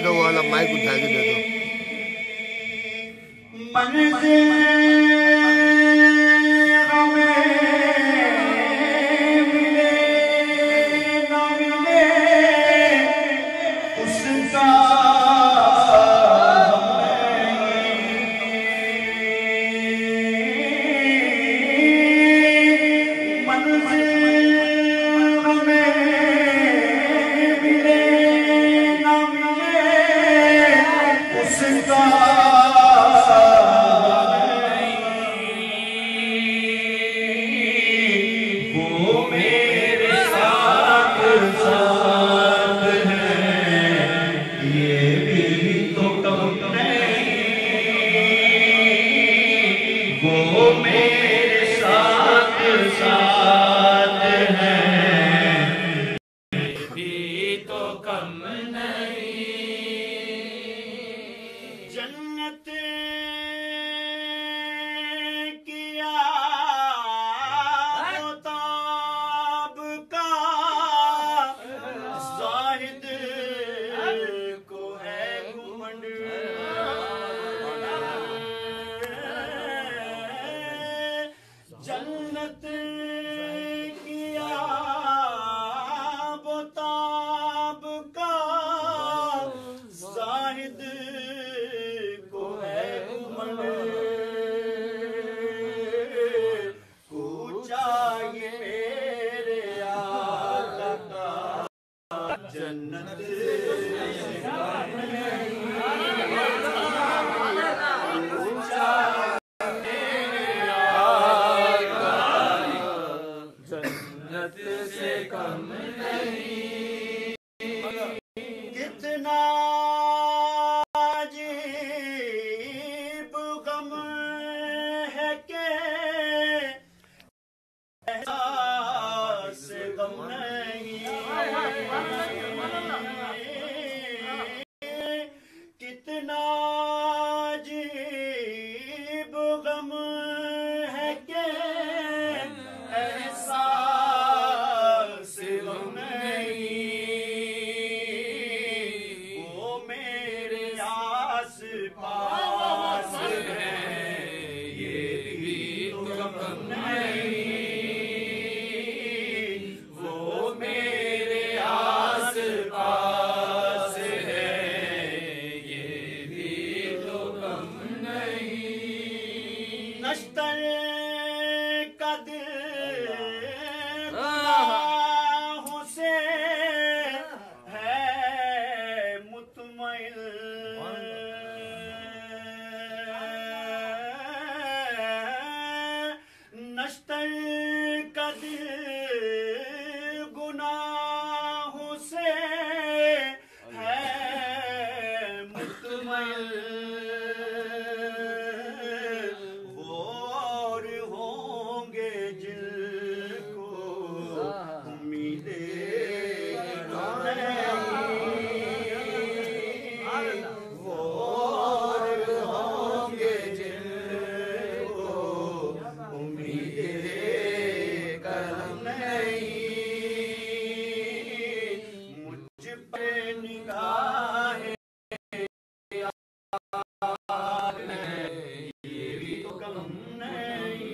दो, वो वाला माइक उठा के दे दो। मन से हमें मिले न मिले उसका मन से हमें मिले न मिले उसका वो मेरे साथ साथ है, भी तो कम नहीं। जन्नत किया ताब का ज़ाहिद को है घुमंड। जन्नत किया ताब का ज़ाहिद को है घुमंड। पूछा ये मेरे आका का जन्नत से कम नहीं। कितना अजीब गम है के एहसास गम नहीं। कितना अजीब गम है के पास है, ये भी तो कम नहीं। वो मेरे आस पास है, ये भी तो कम नहीं। नश्तर का दिल गुनाहों से है मुतमइल। नश्तर का दिल गुनाहों से है मुतमइल। वो और होंगे जिनको उम्मीदें वो और होंगे जिनको उम्मीदें करम नहीं। मुझ पे निगाहें ये भी तो कम नहीं।